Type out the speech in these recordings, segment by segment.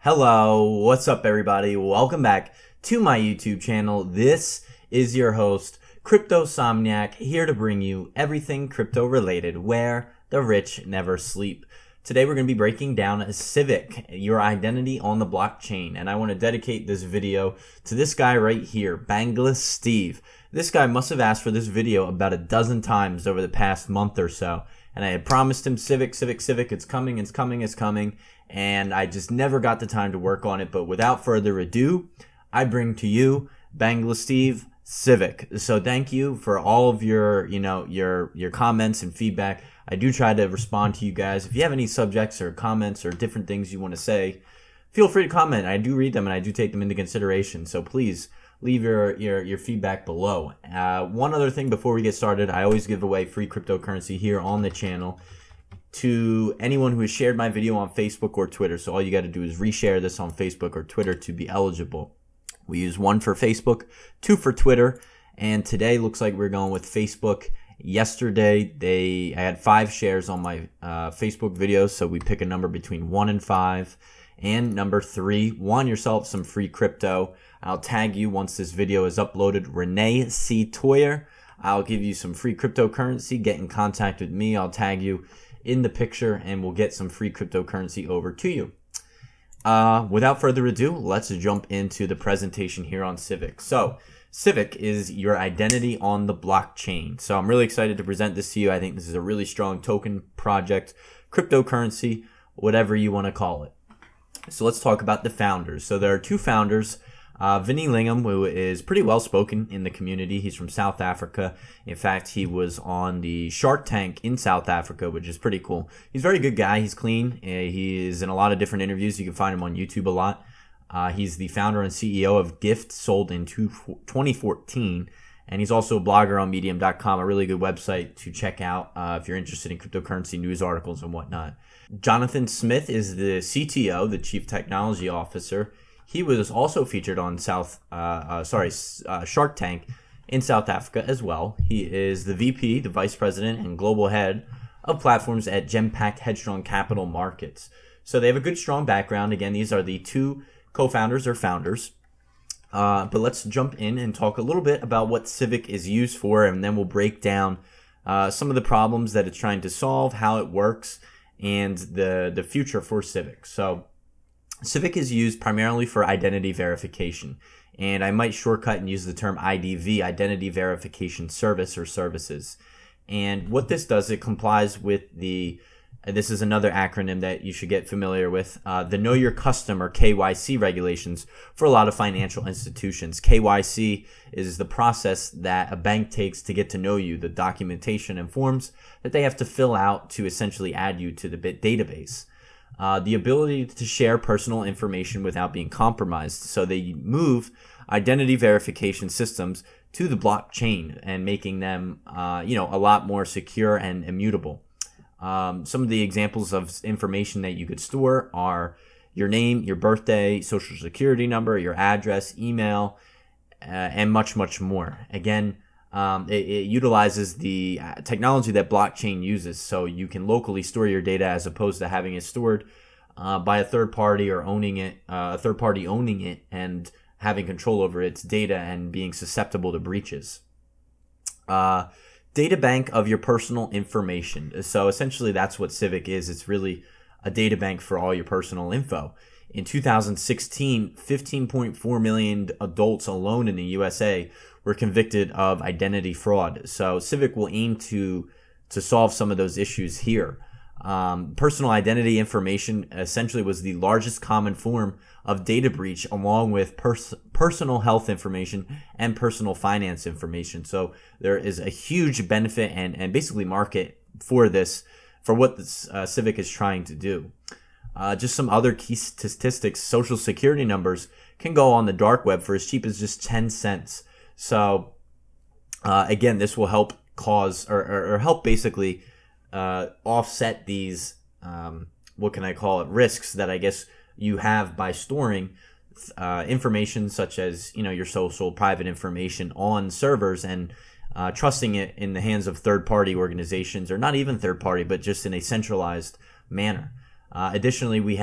Hello, what's up everybody? Welcome back to my YouTube channel. This is your host, Crypto Somniac, here to bring you everything crypto related, where the rich never sleep. Today we're going to be breaking down Civic, your identity on the blockchain, and I want to dedicate this video to this guy right here, Bangless Steve. This guy must have asked for this video about a dozen times over the past month or so, and I had promised him Civic, it's coming, and I just never got the time to work on it. But without further ado, I bring to you Bangless Steve, Civic. So thank you for all of your, your comments and feedback. I do try to respond to you guys. If you have any subjects or comments or different things you want to say, feel free to comment. I do read them and I do take them into consideration. So please leave your feedback below. One other thing before we get started, I always give away free cryptocurrency here on the channel to anyone who has shared my video on Facebook or Twitter. So all you got to do is reshare this on Facebook or Twitter to be eligible. We use 1 for Facebook, 2 for Twitter, and today looks like we're going with Facebook. Yesterday, I had 5 shares on my Facebook videos, so we pick a number between 1 and 5. And number 3, won yourself some free crypto. I'll tag you once this video is uploaded, Renee C. Toyer. I'll give you some free cryptocurrency. Get in contact with me. I'll tag you in the picture, and we'll get some free cryptocurrency over to you. Without further ado, let's jump into the presentation here on Civic. So, Civic is your identity on the blockchain. So I'm really excited to present this to you. I think this is a really strong token project, cryptocurrency, whatever you want to call it. So let's talk about the founders. So there are 2 founders. Vinny Lingham, who is pretty well spoken in the community. He's from South Africa. In fact, he was on the Shark Tank in South Africa, which is pretty cool. He's a very good guy. He's clean. He is in a lot of different interviews. You can find him on YouTube a lot. He's the founder and CEO of Gift, sold in 2014. And he's also a blogger on Medium.com, a really good website to check out if you're interested in cryptocurrency news articles and whatnot. Jonathan Smith is the CTO, the Chief Technology Officer. He was also featured on Shark Tank in South Africa as well. He is the VP, the Vice President, and Global Head of Platforms at Gempact Headstrong Capital Markets. So they have a good, strong background. Again, these are the 2 co-founders or founders. But let's jump in and talk a little bit about what Civic is used for, and then we'll break down some of the problems that it's trying to solve, how it works, and the future for Civic. So Civic is used primarily for identity verification, and I might shortcut and use the term IDV, Identity Verification Service or Services. And what this does, it complies with this is another acronym that you should get familiar with, the Know Your Customer KYC regulations for a lot of financial institutions. KYC is the process that a bank takes to get to know you, the documentation and forms that they have to fill out to essentially add you to the database. The ability to share personal information without being compromised. So they move identity verification systems to the blockchain and making them, a lot more secure and immutable. Some of the examples of information that you could store are your name, your birthday, social security number, your address, email, and much, much more. Again, it utilizes the technology that blockchain uses, so you can locally store your data as opposed to having it stored by a third party or owning it, and having control over its data and being susceptible to breaches. Data bank of your personal information. So essentially that's what Civic is. It's really a data bank for all your personal info. In 2016, 15.4 million adults alone in the USA were convicted of identity fraud. So Civic will aim to solve some of those issues here. Personal identity information essentially was the largest common form of data breach, along with personal health information and personal finance information. So there is a huge benefit and basically market for this, for what this Civic is trying to do. Just some other key statistics: social security numbers can go on the dark web for as cheap as just 10 cents. So again, this will help cause or help basically offset these risks that I guess you have by storing information such as your social private information on servers and trusting it in the hands of third-party organizations, or not even third-party, but just in a centralized manner. Additionally, we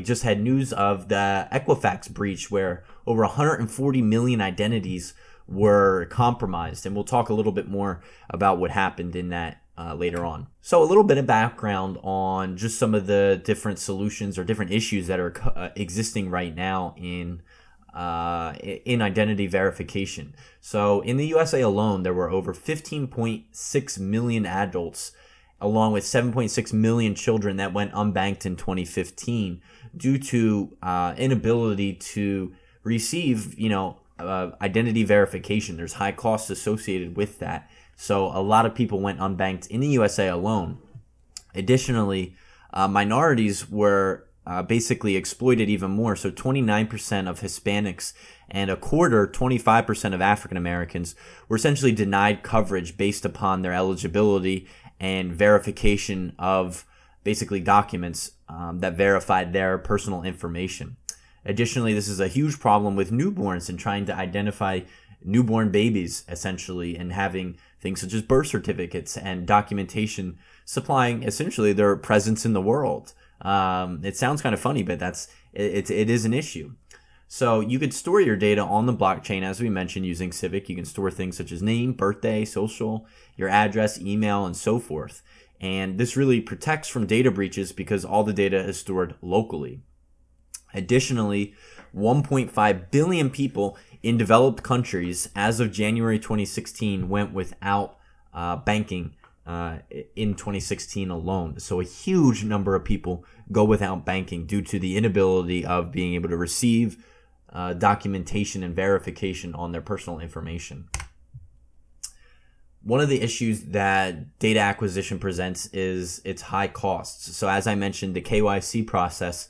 just had news of the Equifax breach where over 140 million identities were compromised. And we'll talk a little bit more about what happened in that later on. So a little bit of background on just some of the different solutions or different issues that are existing right now in identity verification. So in the USA alone, there were over 15.6 million adults along with 7.6 million children that went unbanked in 2015 due to inability to receive, identity verification. There's high costs associated with that. So a lot of people went unbanked in the USA alone. Additionally, minorities were basically exploited even more. So 29% of Hispanics and a quarter, 25% of African Americans were essentially denied coverage based upon their eligibility and verification of basically documents that verified their personal information. Additionally, this is a huge problem with newborns and trying to identify newborn babies, essentially, and having things such as birth certificates and documentation supplying essentially their presence in the world. It sounds kind of funny, but it is an issue. So you could store your data on the blockchain, as we mentioned, using Civic. You can store things such as name, birthday, social, your address, email, and so forth. And this really protects from data breaches because all the data is stored locally. Additionally, 1.5 billion people in developed countries as of January 2016 went without banking in 2016 alone. So a huge number of people go without banking due to the inability of being able to receive documentation and verification on their personal information. One of the issues that data acquisition presents is its high costs. So as I mentioned, the KYC process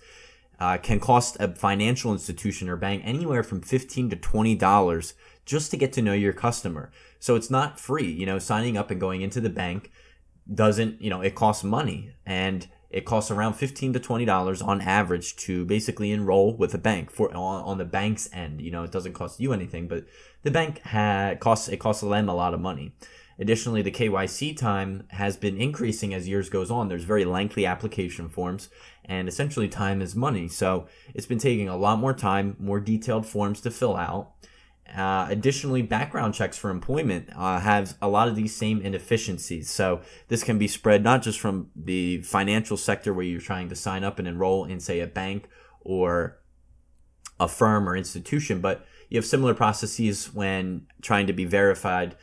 can cost a financial institution or bank anywhere from $15 to $20 just to get to know your customer. So it's not free. Signing up and going into the bank doesn't, it costs money, and it costs around $15 to $20 on average to basically enroll with a bank on the bank's end. It doesn't cost you anything, but the bank costs them a lot of money. Additionally, the KYC time has been increasing as years goes on. There's very lengthy application forms, and essentially time is money. So it's been taking a lot more time, more detailed forms to fill out. Additionally, background checks for employment have a lot of these same inefficiencies. So this can be spread not just from the financial sector where you're trying to sign up and enroll in, say, a bank or a firm or institution, but you have similar processes when trying to be verified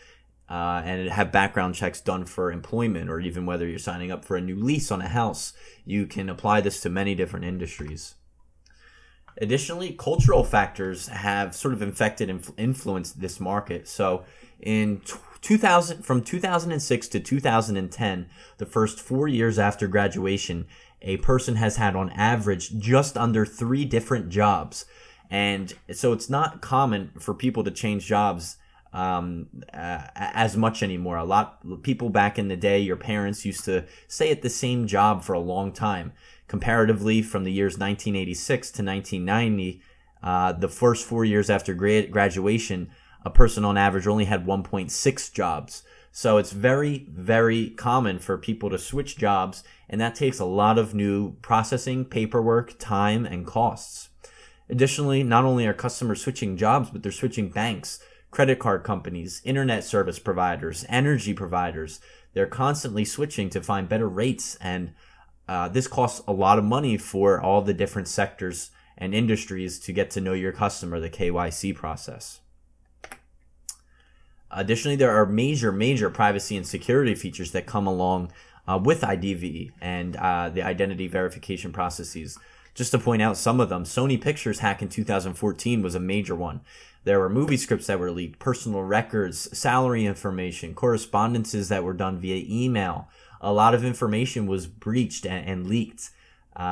and have background checks done for employment, or even whether you're signing up for a new lease on a house. You can apply this to many different industries. Additionally, cultural factors have sort of influenced this market. So from 2006 to 2010, the first 4 years after graduation, a person has had on average just under 3 different jobs. And so it's not common for people to change jobs as much anymore. A lot of people back in the day, your parents used to stay at the same job for a long time. Comparatively, from the years 1986 to 1990, the first 4 years after graduation, a person on average only had 1.6 jobs. So it's very, very common for people to switch jobs, and that takes a lot of new processing, paperwork, time, and costs. Additionally, not only are customers switching jobs, but they're switching banks, credit card companies, internet service providers, energy providers. They're constantly switching to find better rates, and this costs a lot of money for all the different sectors and industries to get to know your customer, the KYC process. Additionally, there are major privacy and security features that come along with IDV and the identity verification processes. Just to point out some of them, Sony Pictures hack in 2014 was a major one. There were movie scripts that were leaked, personal records, salary information, correspondences that were done via email. A lot of information was breached and leaked.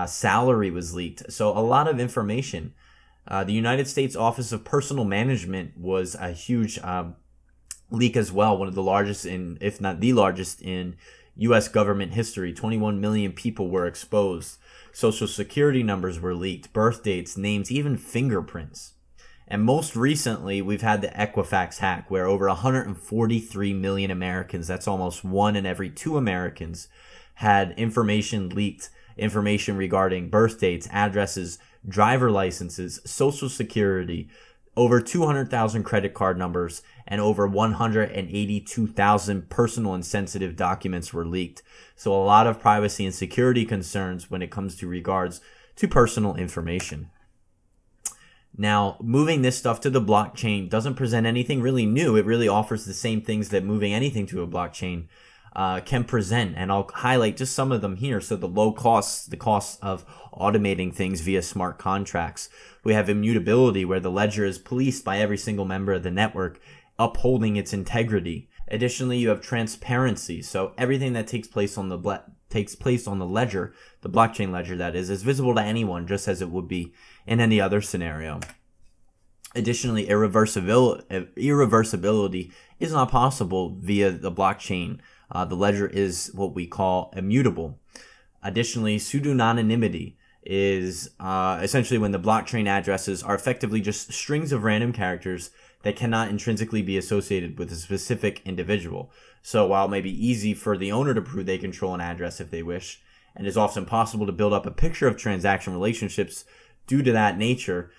Salary was leaked. So a lot of information. The United States Office of Personnel Management was a huge leak as well, one of the largest if not the largest in U.S. government history. 21 million people were exposed. Social security numbers were leaked, birth dates, names, even fingerprints. And most recently, we've had the Equifax hack, where over 143 million Americans, that's almost 1 in every 2 Americans, had information leaked information regarding birth dates, addresses, driver licenses, social security, over 200,000 credit card numbers, and over 182,000 personal and sensitive documents were leaked. So a lot of privacy and security concerns when it comes to regards to personal information. Now, moving this stuff to the blockchain doesn't present anything really new. It really offers the same things that moving anything to a blockchain can present, and I'll highlight just some of them here. So the low costs, the costs of automating things via smart contracts. We have immutability, where the ledger is policed by every single member of the network, upholding its integrity. Additionally, you have transparency. So everything that takes place on the ledger, the blockchain ledger that is visible to anyone, just as it would be in any other scenario. Additionally, irreversibility is not possible via the blockchain. The ledger is what we call immutable. Additionally, pseudonymity is essentially when the blockchain addresses are effectively just strings of random characters that cannot intrinsically be associated with a specific individual. So while it may be easy for the owner to prove they control an address if they wish, and it's often possible to build up a picture of transaction relationships due to that nature,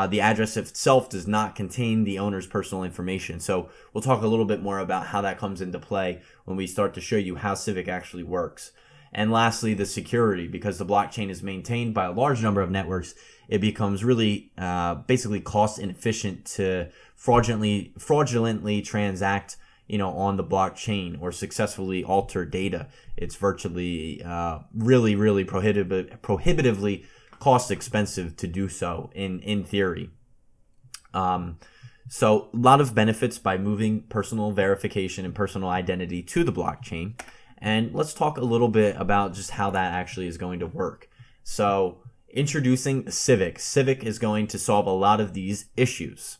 the address itself does not contain the owner's personal information. So we'll talk a little bit more about how that comes into play when we start to show you how Civic actually works. And lastly, the security. Because the blockchain is maintained by a large number of networks, it becomes really basically cost inefficient to fraudulently transact on the blockchain or successfully alter data. It's virtually really prohibitively cost expensive to do so in theory. So a lot of benefits by moving personal verification and personal identity to the blockchain. And let's talk a little bit about just how that actually is going to work. So introducing Civic. Civic is going to solve a lot of these issues.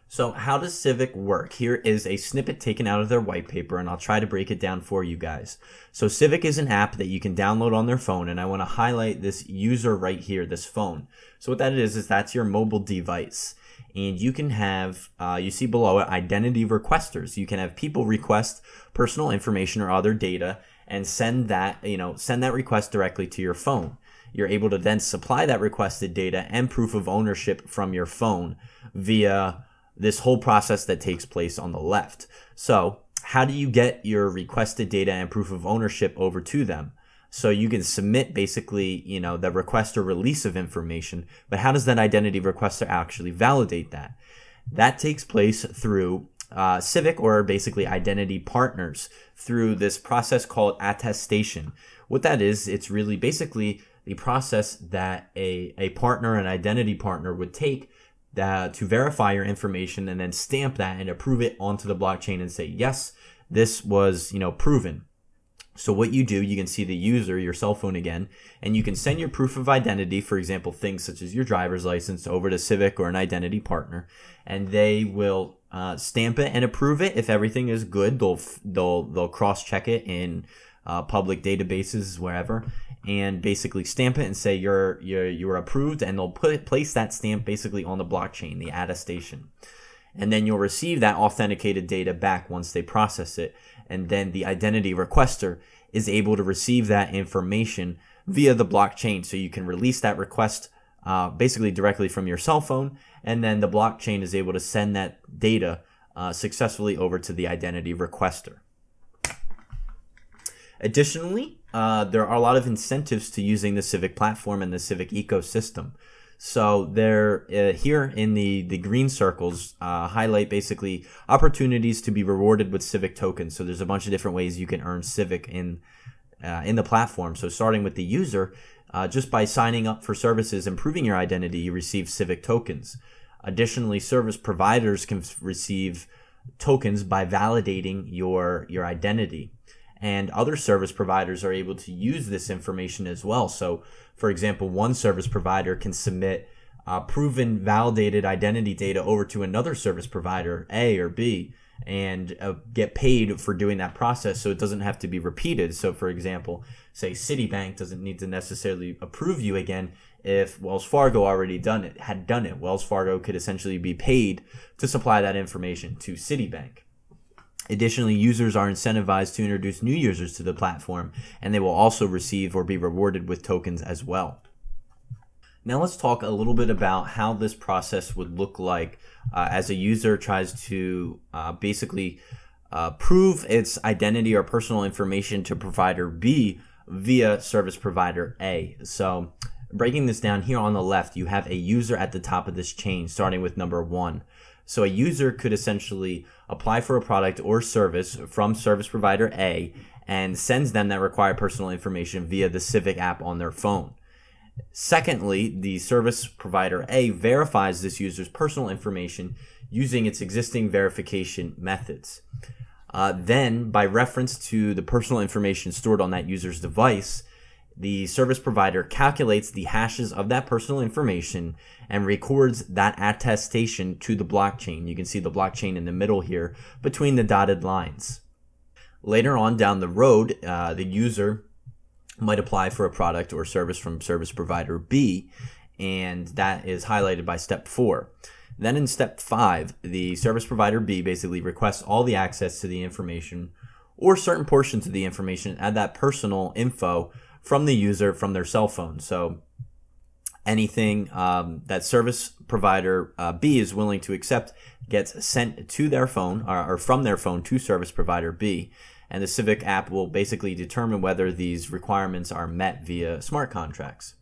So how does Civic work? Here is a snippet taken out of their white paper, and I'll try to break it down for you guys. So Civic is an app that you can download on their phone, and I want to highlight this user right here, this phone. So what that is that's your mobile device. And you can have, you see below it, identity requesters. You can have people request personal information or other data and send that request directly to your phone. You're able to then supply that requested data and proof of ownership from your phone via this whole process that takes place on the left. So how do you get your requested data and proof of ownership over to them? So you can submit basically, the request or release of information, but how does that identity requester actually validate that? That takes place through Civic, or basically identity partners, through this process called attestation. What that is, it's really basically the process that a partner, an identity partner, would take to verify your information and then stamp that and approve it onto the blockchain and say, yes, this was, proven. So what you do, you can see the user, your cell phone again, and you can send your proof of identity, for example, things such as your driver's license, over to Civic or an identity partner, and they will stamp it and approve it. If everything is good, they'll cross-check it in public databases, wherever, and basically stamp it and say you're approved, and they'll place that stamp basically on the blockchain, the attestation. And then you'll receive that authenticated data back once they process it. And then the identity requester is able to receive that information via the blockchain. So you can release that request basically directly from your cell phone. And then the blockchain is able to send that data successfully over to the identity requester. Additionally, there are a lot of incentives to using the Civic platform and the Civic ecosystem. So they're here in the green circles highlight basically opportunities to be rewarded with Civic tokens. So there's a bunch of different ways you can earn Civic in the platform. So starting with the user, just by signing up for services and proving your identity, you receive Civic tokens. Additionally, service providers can receive tokens by validating your identity. And other service providers are able to use this information as well. So, for example, one service provider can submit proven validated identity data over to another service provider, A or B, and get paid for doing that process, so it doesn't have to be repeated. So, for example, say Citibank doesn't need to necessarily approve you again if Wells Fargo already had done it. Wells Fargo could essentially be paid to supply that information to Citibank. Additionally, users are incentivized to introduce new users to the platform, and they will also receive or be rewarded with tokens as well. Now let's talk a little bit about how this process would look like as a user tries to basically prove its identity or personal information to provider B via service provider A. So breaking this down, here on the left, you have a user at the top of this chain, starting with number 1. So a user could essentially apply for a product or service from service provider A and sends them that required personal information via the Civic app on their phone. Secondly, the service provider A verifies this user's personal information using its existing verification methods. Then, by reference to the personal information stored on that user's device, the service provider calculates the hashes of that personal information and records that attestation to the blockchain. You can see the blockchain in the middle here between the dotted lines. Later on down the road, the user might apply for a product or service from service provider B, and that is highlighted by step 4. Then in step 5, the service provider B basically requests all the access to the information or certain portions of the information and that personal info from the user from their cell phone. So anything that service provider B is willing to accept gets sent to their phone or from their phone to service provider B. And the Civic app will basically determine whether these requirements are met via smart contracts.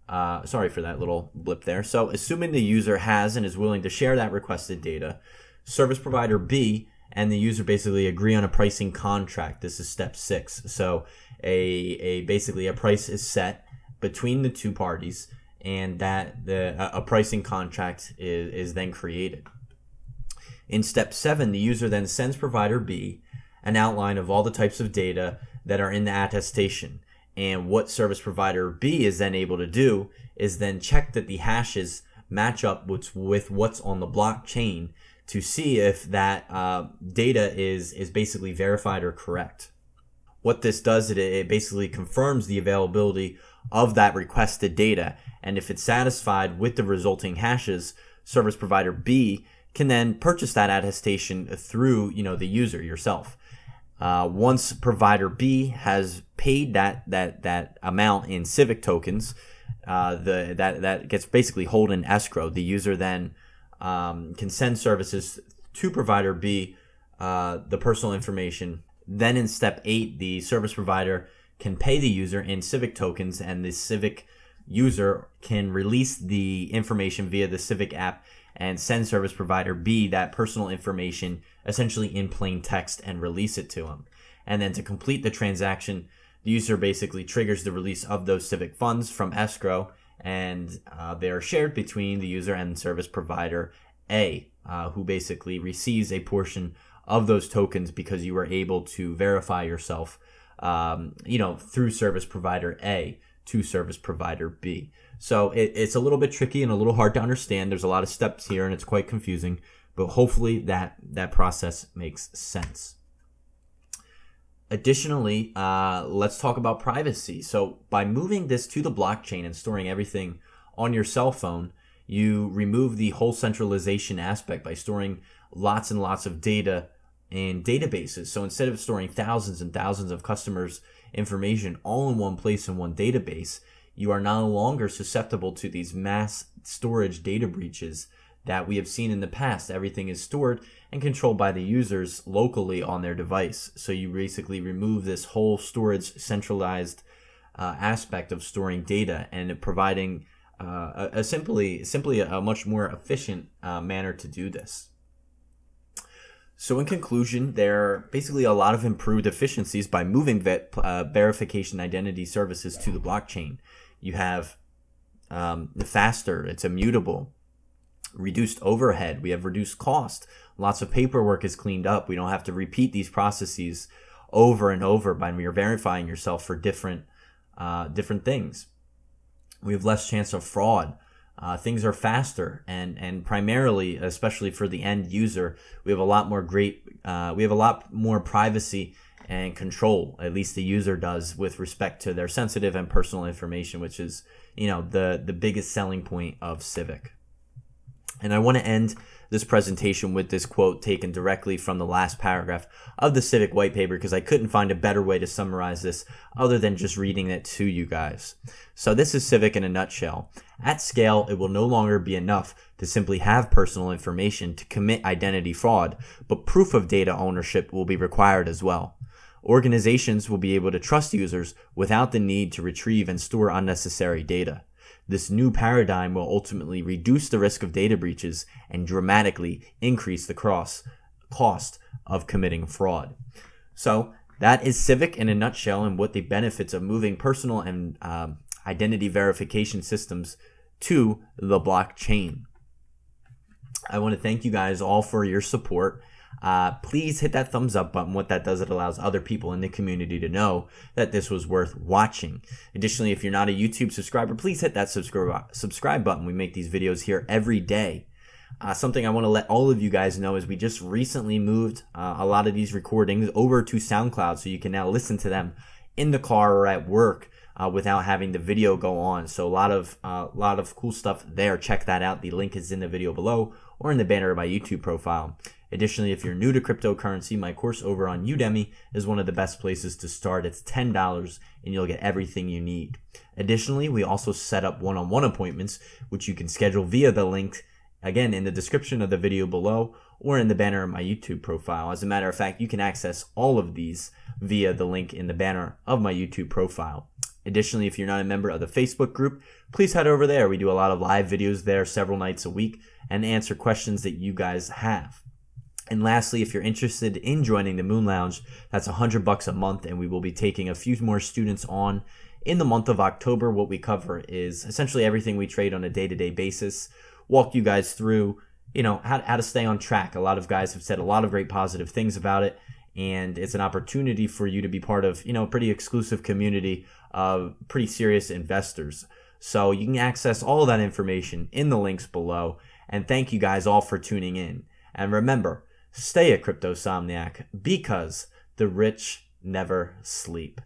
Sorry for that little blip there. So assuming the user has and is willing to share that requested data, service provider B and the user basically agree on a pricing contract. This is step 6. So basically a price is set between the two parties, and that a pricing contract is then created. In step 7, the user then sends provider B an outline of all the types of data that are in the attestation. And what service provider B is then able to do is then check that the hashes match up with what's on the blockchain to see if that data is basically verified or correct. What this does, it basically confirms the availability of that requested data. And if it's satisfied with the resulting hashes, service provider B can then purchase that attestation through the user yourself. Once provider B has paid that amount in Civic tokens, that gets basically held in escrow. The user then can send services to provider B the personal information. Then in step 8, the service provider can pay the user in Civic tokens, and the Civic user can release the information via the Civic app and send service provider B that personal information essentially in plain text and release it to him. And then to complete the transaction, the user basically triggers the release of those Civic funds from escrow, and they are shared between the user and service provider A, who basically receives a portion of those tokens because you were able to verify yourself, through service provider A to service provider B. So it's a little bit tricky and a little hard to understand. There's a lot of steps here and it's quite confusing, but hopefully that process makes sense. Additionally, let's talk about privacy. So by moving this to the blockchain and storing everything on your cell phone, you remove the whole centralization aspect by storing lots and lots of data in databases. So instead of storing thousands and thousands of customers' information all in one place in one database, you are no longer susceptible to these mass storage data breaches that we have seen in the past. Everything is stored and controlled by the users locally on their device. So you basically remove this whole storage centralized aspect of storing data and providing simply a much more efficient manner to do this. So in conclusion, there are basically a lot of improved efficiencies by moving verification identity services to the blockchain. You have faster, it's immutable, reduced overhead, we have reduced cost, lots of paperwork is cleaned up, we don't have to repeat these processes over and over by verifying yourself for different things. We have less chance of fraud. Things are faster, and primarily, especially for the end user, we have a lot more privacy and control, at least the user does, with respect to their sensitive and personal information, which is, the biggest selling point of Civic. And I want to end this presentation with this quote taken directly from the last paragraph of the Civic white paper because I couldn't find a better way to summarize this other than just reading it to you guys. So this is Civic in a nutshell. At scale, it will no longer be enough to simply have personal information to commit identity fraud, but proof of data ownership will be required as well. Organizations will be able to trust users without the need to retrieve and store unnecessary data. This new paradigm will ultimately reduce the risk of data breaches and dramatically increase the cost of committing fraud. So that is Civic in a nutshell and what the benefits of moving personal and identity verification systems to the blockchain. I want to thank you guys all for your support. Please hit that thumbs up button. What that does, it allows other people in the community to know that this was worth watching. Additionally, if you're not a YouTube subscriber, please hit that subscribe button. We make these videos here every day. Something I want to let all of you guys know is we just recently moved a lot of these recordings over to Soundcloud, so you can now listen to them in the car or at work without having the video go on. So a lot of cool stuff there. Check that out. The link is in the video below or in the banner of my YouTube profile. Additionally, if you're new to cryptocurrency, my course over on Udemy is one of the best places to start. It's $10 and you'll get everything you need. Additionally, we also set up one-on-one appointments, which you can schedule via the link, again, in the description of the video below or in the banner of my YouTube profile. As a matter of fact, you can access all of these via the link in the banner of my YouTube profile. Additionally, if you're not a member of the Facebook group, please head over there. We do a lot of live videos there several nights a week and answer questions that you guys have. And lastly, if you're interested in joining the Moon Lounge, that's $100 a month, and we will be taking a few more students on in the month of October. What we cover is essentially everything we trade on a day-to-day basis, walk you guys through, how to stay on track. A lot of guys have said a lot of great positive things about it, and it's an opportunity for you to be part of, a pretty exclusive community of pretty serious investors. So you can access all of that information in the links below, and thank you guys all for tuning in. And remember, stay a crypto somniac because the rich never sleep.